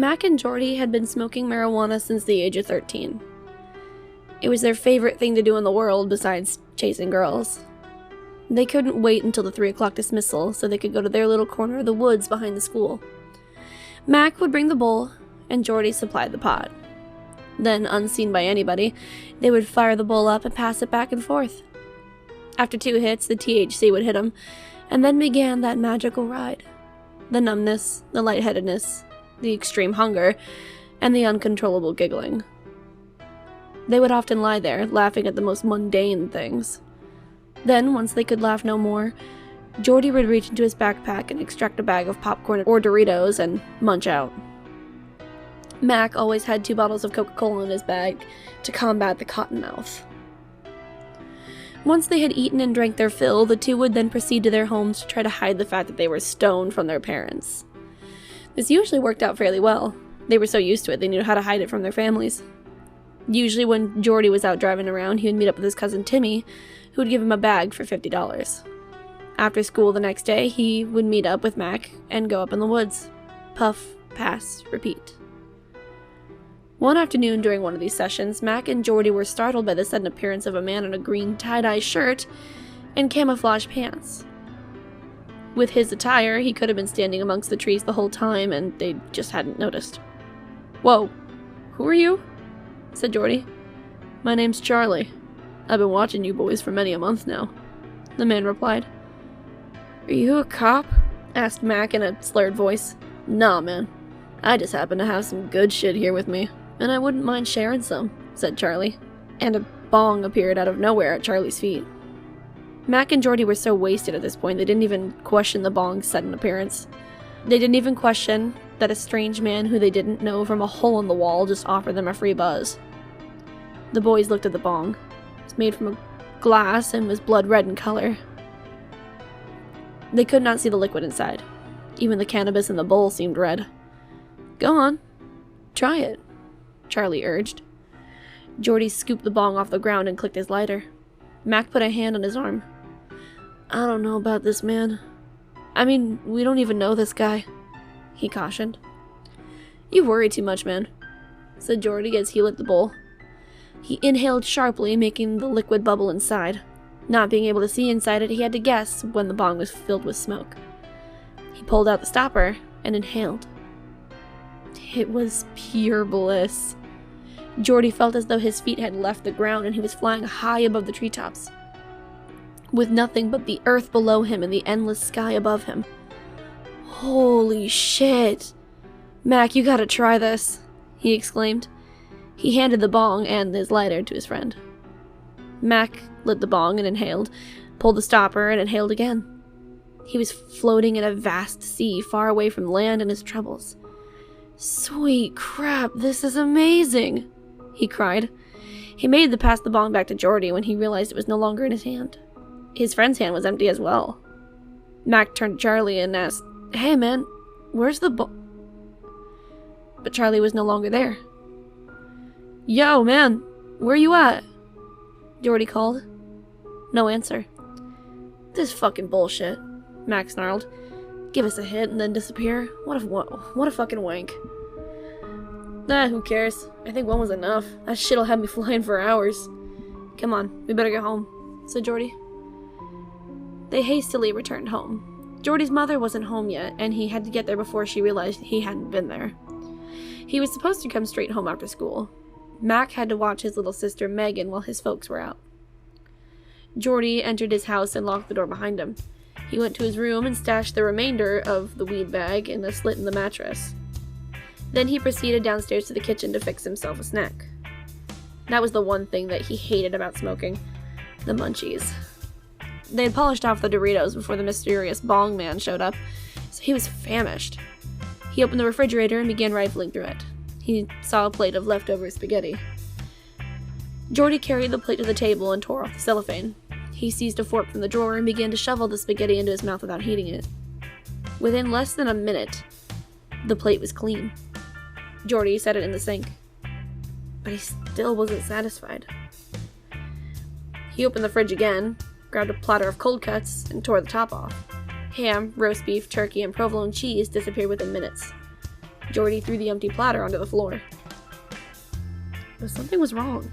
Mac and Jordy had been smoking marijuana since the age of 13. It was their favorite thing to do in the world besides chasing girls. They couldn't wait until the 3 o'clock dismissal so they could go to their little corner of the woods behind the school. Mac would bring the bowl, and Jordy supplied the pot. Then, unseen by anybody, they would fire the bowl up and pass it back and forth. After 2 hits, the THC would hit them, and then began that magical ride. The numbness, the lightheadedness, the extreme hunger, and the uncontrollable giggling. They would often lie there, laughing at the most mundane things. Then, once they could laugh no more, Jordy would reach into his backpack and extract a bag of popcorn or Doritos and munch out. Mac always had 2 bottles of Coca-Cola in his bag to combat the cotton mouth. Once they had eaten and drank their fill, the 2 would then proceed to their homes to try to hide the fact that they were stoned from their parents. This usually worked out fairly well. They were so used to it, they knew how to hide it from their families. Usually when Jordy was out driving around, he would meet up with his cousin Timmy, who would give him a bag for $50. After school the next day, he would meet up with Mac and go up in the woods. Puff, pass, repeat. One afternoon during one of these sessions, Mac and Jordy were startled by the sudden appearance of a man in a green tie-dye shirt and camouflage pants. With his attire, he could have been standing amongst the trees the whole time, and they just hadn't noticed. "Whoa, who are you?" said Jordy. "My name's Charlie. I've been watching you boys for many a month now," the man replied. "Are you a cop?" asked Mac in a slurred voice. "Nah, man. I just happen to have some good shit here with me, and I wouldn't mind sharing some," said Charlie. And a bong appeared out of nowhere at Charlie's feet. Mac and Jordy were so wasted at this point they didn't even question the bong's sudden appearance. They didn't even question that a strange man who they didn't know from a hole in the wall just offered them a free buzz. The boys looked at the bong. It was made from a glass and was blood red in color. They could not see the liquid inside. Even the cannabis in the bowl seemed red. "Go on, try it," Charlie urged. Jordy scooped the bong off the ground and clicked his lighter. Mac put a hand on his arm. "I don't know about this, man. I mean, we don't even know this guy," he cautioned. "You worry too much, man," said Jordy as he lit the bowl. He inhaled sharply, making the liquid bubble inside. Not being able to see inside it, he had to guess when the bong was filled with smoke. He pulled out the stopper and inhaled. It was pure bliss. Jordy felt as though his feet had left the ground and he was flying high above the treetops, with nothing but the earth below him and the endless sky above him. "Holy shit! Mac, you gotta try this," he exclaimed. He handed the bong and his lighter to his friend. Mac lit the bong and inhaled, pulled the stopper and inhaled again. He was floating in a vast sea far away from land and his troubles. "Sweet crap, this is amazing!" he cried. He made to pass the bong back to Jordy when he realized it was no longer in his hand. His friend's hand was empty as well. Mac turned to Charlie and asked, "Hey man, where's the bong?" But Charlie was no longer there. "Yo man, where you at?" Jordy called. No answer. "This fucking bullshit," Mac snarled. "Give us a hit and then disappear? What a fucking wank." "Nah, who cares? I think one was enough. That shit'll have me flying for hours." "Come on, we better get home," said Jordy. They hastily returned home. Jordy's mother wasn't home yet, and he had to get there before she realized he hadn't been there. He was supposed to come straight home after school. Mac had to watch his little sister Megan while his folks were out. Jordy entered his house and locked the door behind him. He went to his room and stashed the remainder of the weed bag in a slit in the mattress. Then he proceeded downstairs to the kitchen to fix himself a snack. That was the one thing that he hated about smoking, the munchies. They had polished off the Doritos before the mysterious bong man showed up, so he was famished. He opened the refrigerator and began rifling through it. He saw a plate of leftover spaghetti. Jordy carried the plate to the table and tore off the cellophane. He seized a fork from the drawer and began to shovel the spaghetti into his mouth without heating it. Within less than a minute, the plate was clean. Jordy set it in the sink, but he still wasn't satisfied. He opened the fridge again, grabbed a platter of cold cuts, and tore the top off. Ham, roast beef, turkey, and provolone cheese disappeared within minutes. Jordy threw the empty platter onto the floor. But something was wrong.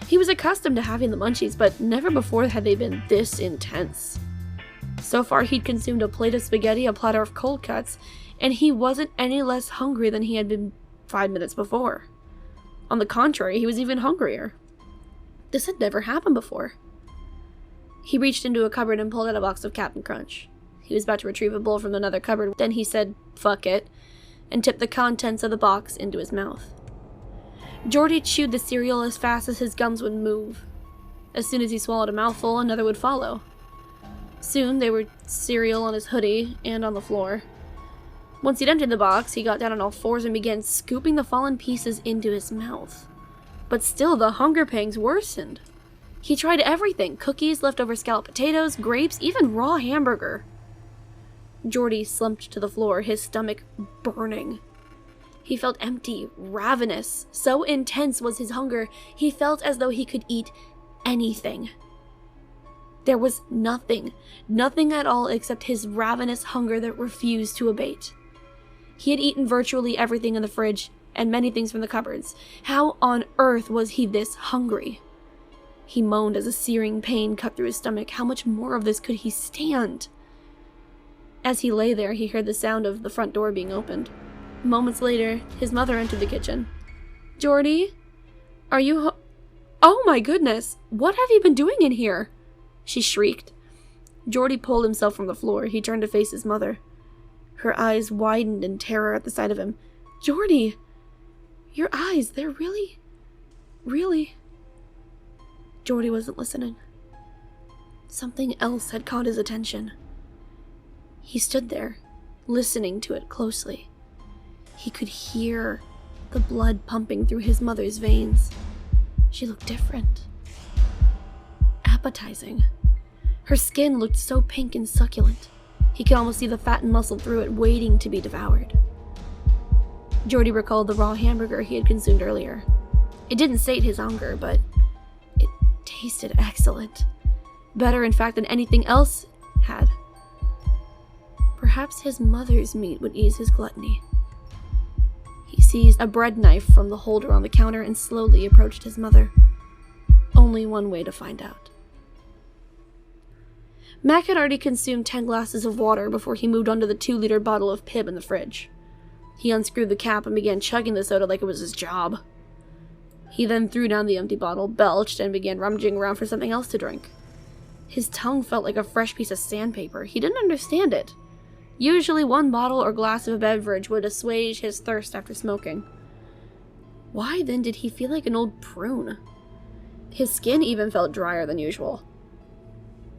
He was accustomed to having the munchies, but never before had they been this intense. So far, he'd consumed a plate of spaghetti, a platter of cold cuts, and he wasn't any less hungry than he had been 5 minutes before. On the contrary, he was even hungrier. This had never happened before. He reached into a cupboard and pulled out a box of Captain Crunch. He was about to retrieve a bowl from another cupboard, then he said, "Fuck it," and tipped the contents of the box into his mouth. Jordy chewed the cereal as fast as his gums would move. As soon as he swallowed a mouthful, another would follow. Soon, there were cereal on his hoodie and on the floor. Once he'd emptied the box, he got down on all fours and began scooping the fallen pieces into his mouth. But still, the hunger pangs worsened. He tried everything: cookies, leftover scalloped potatoes, grapes, even raw hamburger. Jordy slumped to the floor, his stomach burning. He felt empty, ravenous. So intense was his hunger, he felt as though he could eat anything. There was nothing at all except his ravenous hunger that refused to abate. He had eaten virtually everything in the fridge, and many things from the cupboards. How on earth was he this hungry? He moaned as a searing pain cut through his stomach. How much more of this could he stand? As he lay there, he heard the sound of the front door being opened. Moments later, his mother entered the kitchen. "Jordy? Are you Oh my goodness! What have you been doing in here?" she shrieked. Jordy pulled himself from the floor. He turned to face his mother. Her eyes widened in terror at the sight of him. "Jordy! Your eyes, they're really... Jordy wasn't listening. Something else had caught his attention. He stood there, listening to it closely. He could hear the blood pumping through his mother's veins. She looked different. Appetizing. Her skin looked so pink and succulent. He could almost see the fat and muscle through it, waiting to be devoured. Jordy recalled the raw hamburger he had consumed earlier. It didn't sate his hunger, but it tasted excellent. Better, in fact, than anything else had. Perhaps his mother's meat would ease his gluttony. He seized a bread knife from the holder on the counter and slowly approached his mother. Only one way to find out. Mac had already consumed 10 glasses of water before he moved on to the 2-liter bottle of Pib in the fridge. He unscrewed the cap and began chugging the soda like it was his job. He then threw down the empty bottle, belched, and began rummaging around for something else to drink. His tongue felt like a fresh piece of sandpaper. He didn't understand it. Usually 1 bottle or glass of a beverage would assuage his thirst after smoking. Why then did he feel like an old prune? His skin even felt drier than usual.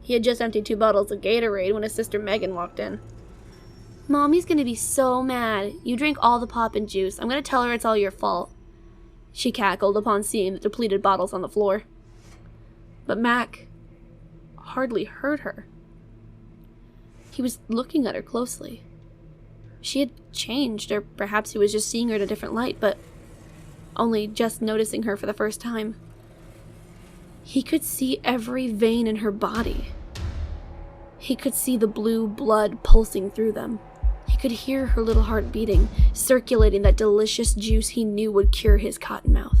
He had just emptied 2 bottles of Gatorade when his sister Megan walked in. "Mommy's gonna be so mad. You drank all the pop and juice. I'm gonna tell her it's all your fault," she cackled upon seeing the depleted bottles on the floor. But Mac hardly heard her. He was looking at her closely. She had changed, or perhaps he was just seeing her in a different light, but only just noticing her for the first time. He could see every vein in her body. He could see the blue blood pulsing through them. He could hear her little heart beating, circulating that delicious juice he knew would cure his cotton mouth.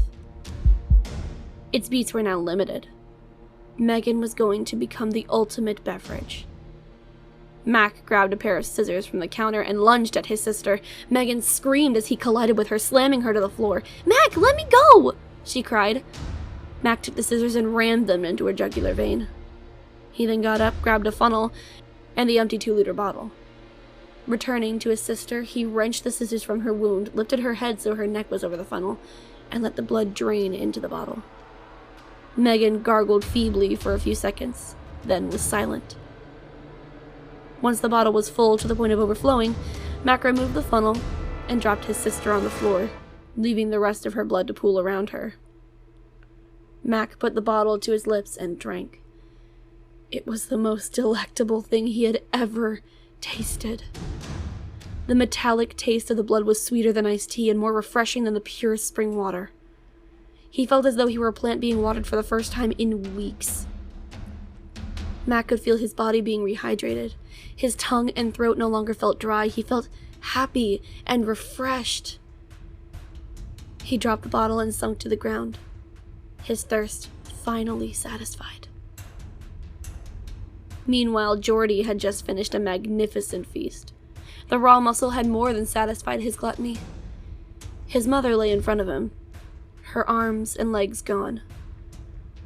Its beats were now limited. Megan was going to become the ultimate beverage. Mac grabbed a pair of scissors from the counter and lunged at his sister. Megan screamed as he collided with her, slamming her to the floor. "Mac, let me go!" she cried. Mac took the scissors and rammed them into her jugular vein. He then got up, grabbed a funnel, and the empty 2-liter bottle. Returning to his sister, he wrenched the scissors from her wound, lifted her head so her neck was over the funnel, and let the blood drain into the bottle. Megan gargled feebly for a few seconds, then was silent. Once the bottle was full to the point of overflowing, Mac removed the funnel and dropped his sister on the floor, leaving the rest of her blood to pool around her. Mac put the bottle to his lips and drank. It was the most delectable thing he had ever tasted. The metallic taste of the blood was sweeter than iced tea and more refreshing than the purest spring water. He felt as though he were a plant being watered for the first time in weeks. Mac could feel his body being rehydrated. His tongue and throat no longer felt dry. He felt happy and refreshed. He dropped the bottle and sunk to the ground, his thirst finally satisfied. Meanwhile, Geordie had just finished a magnificent feast. The raw muscle had more than satisfied his gluttony. His mother lay in front of him, her arms and legs gone.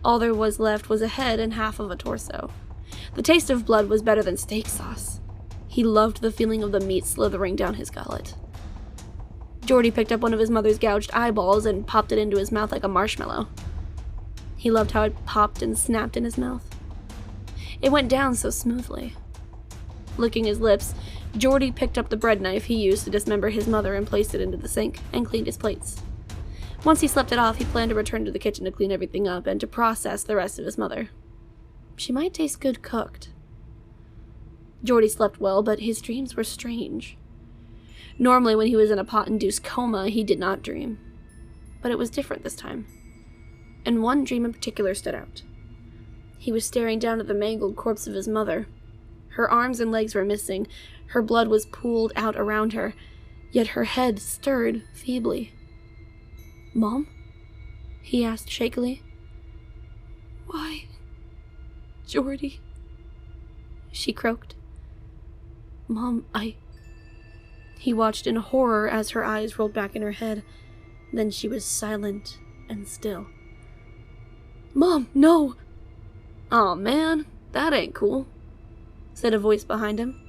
All there was left was a head and half of a torso. The taste of blood was better than steak sauce. He loved the feeling of the meat slithering down his gullet. Geordie picked up one of his mother's gouged eyeballs and popped it into his mouth like a marshmallow. He loved how it popped and snapped in his mouth. It went down so smoothly. Licking his lips, Geordie picked up the bread knife he used to dismember his mother and placed it into the sink and cleaned his plates. Once he slept it off, he planned to return to the kitchen to clean everything up and to process the rest of his mother. She might taste good cooked. Geordie slept well, but his dreams were strange. Normally, when he was in a pot-induced coma, he did not dream. But it was different this time. And one dream in particular stood out. He was staring down at the mangled corpse of his mother. Her arms and legs were missing, her blood was pooled out around her, yet her head stirred feebly. "Mom?" he asked shakily. "Why, Geordie?" she croaked. "Mom, He watched in horror as her eyes rolled back in her head. Then she was silent and still. "Mom, no!" "Aw, man, that ain't cool," said a voice behind him.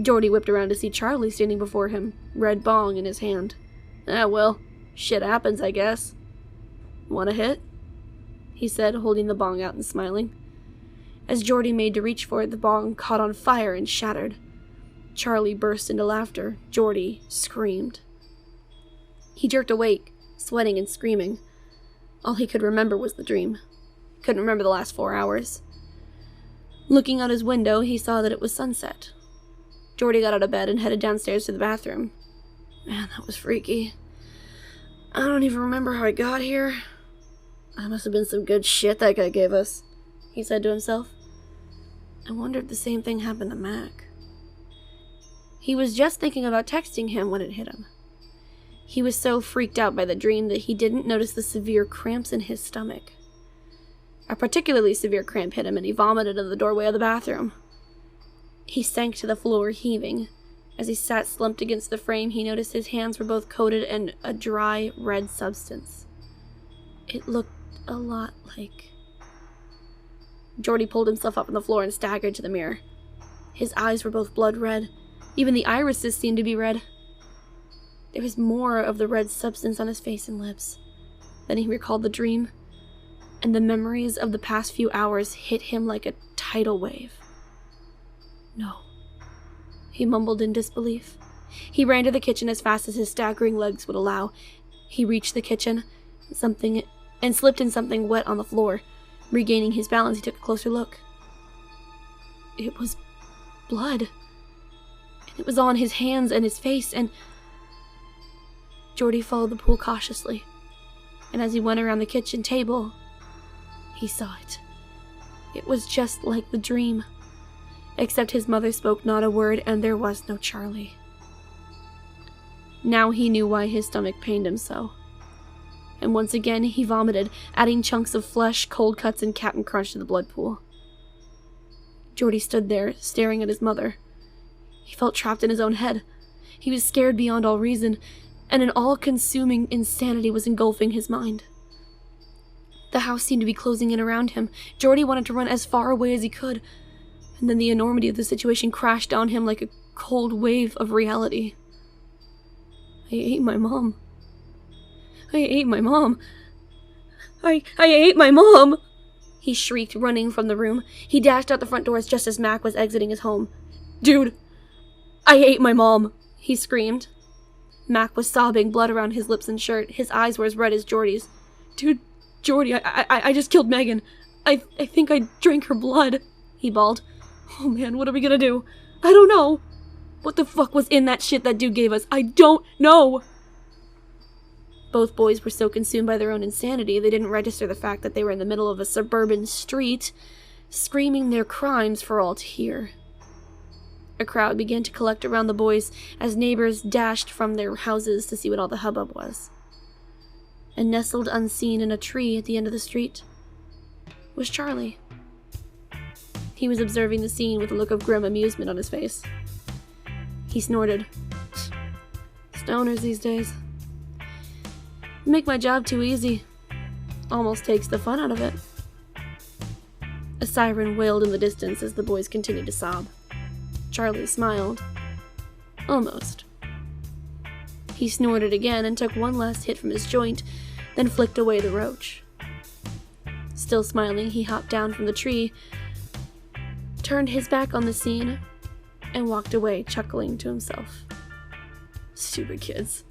Geordie whipped around to see Charlie standing before him, red bong in his hand. "Ah, well, shit happens, I guess. Want a hit?" he said, holding the bong out and smiling. As Geordie made to reach for it, the bong caught on fire and shattered. Charlie burst into laughter. Geordie screamed. He jerked awake, sweating and screaming. All he could remember was the dream. Couldn't remember the last 4 hours. Looking out his window, he saw that it was sunset. Geordie got out of bed and headed downstairs to the bathroom. Man, that was freaky. I don't even remember how I got here. That must have been some good shit that guy gave us, he said to himself. I wonder if the same thing happened to Mac. He was just thinking about texting him when it hit him. He was so freaked out by the dream that he didn't notice the severe cramps in his stomach. A particularly severe cramp hit him and he vomited in the doorway of the bathroom. He sank to the floor, heaving. As he sat slumped against the frame, he noticed his hands were both coated in a dry, red substance. It looked a lot like... Geordie pulled himself up on the floor and staggered to the mirror. His eyes were both blood red. Even the irises seemed to be red. There was more of the red substance on his face and lips. Then he recalled the dream, and the memories of the past few hours hit him like a tidal wave. No, he mumbled in disbelief. He ran to the kitchen as fast as his staggering legs would allow. He reached the kitchen, and slipped in something wet on the floor. Regaining his balance, he took a closer look. It was blood. And it was on his hands and his face, and... Geordie followed the pool cautiously, and as he went around the kitchen table, he saw it. It was just like the dream, except his mother spoke not a word and there was no Charlie. Now he knew why his stomach pained him so. And once again he vomited, adding chunks of flesh, cold cuts, and Captain Crunch to the blood pool. Geordie stood there, staring at his mother. He felt trapped in his own head. He was scared beyond all reason, and an all-consuming insanity was engulfing his mind. The house seemed to be closing in around him. Geordie wanted to run as far away as he could, and then the enormity of the situation crashed on him like a cold wave of reality. I ate my mom. I ate my mom. I ate my mom! He shrieked, running from the room. He dashed out the front doors just as Mac was exiting his home. Dude, I ate my mom, he screamed. Mac was sobbing, blood around his lips and shirt. His eyes were as red as Geordie's. Dude, Geordie, I just killed Megan. I think I drank her blood, he bawled. Oh man, what are we gonna do? I don't know. What the fuck was in that shit that dude gave us? I don't know. Both boys were so consumed by their own insanity, they didn't register the fact that they were in the middle of a suburban street, screaming their crimes for all to hear. A crowd began to collect around the boys as neighbors dashed from their houses to see what all the hubbub was. And nestled unseen in a tree at the end of the street was Charlie. He was observing the scene with a look of grim amusement on his face. He snorted. Stoners these days. Make my job too easy. Almost takes the fun out of it. A siren wailed in the distance as the boys continued to sob. Charlie smiled. Almost. He snorted again and took one last hit from his joint, then flicked away the roach. Still smiling, he hopped down from the tree, turned his back on the scene, and walked away, chuckling to himself. Stupid kids.